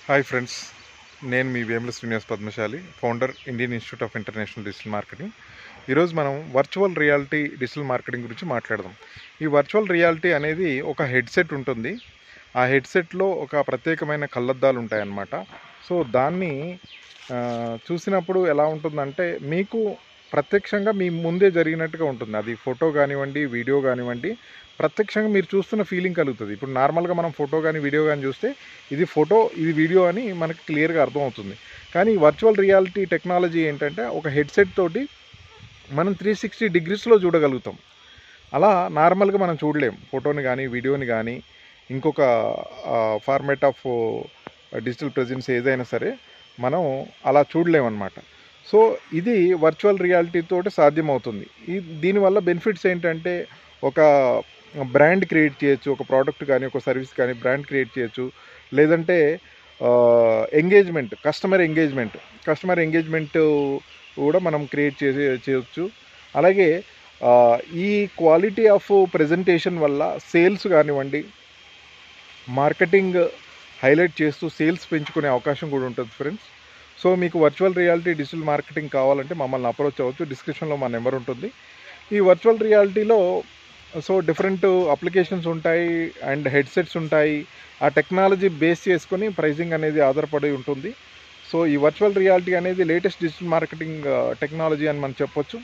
Hi friends, నేను మీ Vemula Srinivas Padmashali, founder Indian Institute of International Digital Marketing. ఈరోజు మనం వర్చువల్ రియాలిటీ డిజిటల్ మార్కెటింగ్ గురించి మాట్లాడదాం. ఈ వర్చువల్ రియాలిటీ అనేది ఒక హెడ్సెట్ ఉంటుంది. ఆ హెడ్సెట్లో ఒక ప్రత్యేకమైన కళ్ళద్దాలు ఉంటాయన్నమాట. సో దాన్ని చూసినప్పుడు ఎలా ఉంటుందంటే మీకు ప్రత్యక్షంగా మీ ముందే జరిగినట్టుగా ఉంటుంది. అది ఫోటో కానివ్వండి, వీడియో కానివ్వండి, ప్రత్యక్షంగా మీరు చూస్తున్న ఫీలింగ్ కలుగుతుంది. ఇప్పుడు నార్మల్గా మనం ఫోటో కానీ వీడియో కానీ చూస్తే ఇది ఫోటో, ఇది వీడియో అని మనకి క్లియర్గా అర్థమవుతుంది. కానీ వర్చువల్ రియాలిటీ టెక్నాలజీ ఏంటంటే ఒక హెడ్సెట్ తోటి మనం 360 డిగ్రీస్లో చూడగలుగుతాం. అలా నార్మల్గా మనం చూడలేం. ఫోటోని కానీ వీడియోని కానీ ఇంకొక ఫార్మేట్ ఆఫ్ డిజిటల్ ప్రెజెన్స్ ఏదైనా సరే మనం అలా చూడలేమన్నమాట. సో ఇది వర్చువల్ రియాలిటీ తోటి సాధ్యమవుతుంది. దీనివల్ల బెనిఫిట్స్ ఏంటంటే ఒక బ్రాండ్ క్రియేట్ చేయొచ్చు, ఒక ప్రోడక్ట్ కానీ ఒక సర్వీస్ కానీ బ్రాండ్ క్రియేట్ చేయొచ్చు. లేదంటే ఎంగేజ్మెంట్, కస్టమర్ ఎంగేజ్మెంట్ కూడా మనం క్రియేట్ చేయొచ్చు. అలాగే ఈ క్వాలిటీ ఆఫ్ ప్రెజెంటేషన్ వల్ల సేల్స్ కానివ్వండి, మార్కెటింగ్ హైలైట్ చేస్తూ సేల్స్ పెంచుకునే అవకాశం కూడా ఉంటుంది ఫ్రెండ్స్. సో మీకు వర్చువల్ రియాలిటీ డిజిటల్ మార్కెటింగ్ కావాలంటే మమ్మల్ని అప్రోచ్ అవ్వచ్చు. డిస్క్రిప్షన్లో మా నెంబర్ ఉంటుంది. ఈ వర్చువల్ రియాలిటీలో డిఫరెంట్ అప్లికేషన్స్ ఉంటాయి అండ్ హెడ్సెట్స్ ఉంటాయి. ఆ టెక్నాలజీ బేస్ చేసుకొని ప్రైజింగ్ అనేది ఆధారపడి ఉంటుంది. సో ఈ వర్చువల్ రియాలిటీ అనేది లేటెస్ట్ డిజిటల్ మార్కెటింగ్ టెక్నాలజీ అని మనం చెప్పొచ్చు.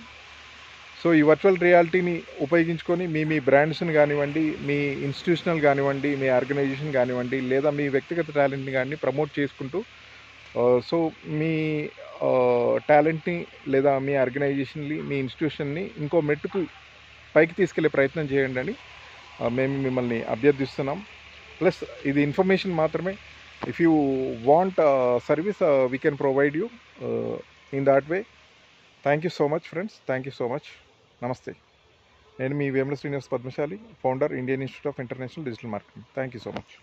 సో ఈ వర్చువల్ రియాలిటీని ఉపయోగించుకొని మీ బ్రాండ్స్ని కానివ్వండి, మీ ఇన్స్టిట్యూషనల్ కానివ్వండి, మీ ఆర్గనైజేషన్ కానివ్వండి, లేదా మీ వ్యక్తిగత టాలెంట్ని కానీ ప్రమోట్ చేసుకుంటూ సో మీ టాలెంట్ని లేదా మీ ఆర్గనైజేషన్ని, మీ ఇన్స్టిట్యూషన్ని ఇంకో మెట్టుకు పైకి తీసుకెళ్లే ప్రయత్నం చేయండి అని మేము మిమ్మల్ని అభ్యర్థిస్తున్నాం. ప్లస్ ఇది ఇన్ఫర్మేషన్ మాత్రమే. If you want service we can provide you in that way. Thank you so much friends, thank you so much. నమస్తే. నేను మీ Vemula Srinivas Padmashali, founder Indian Institute of International Digital Marketing. Thank you so much.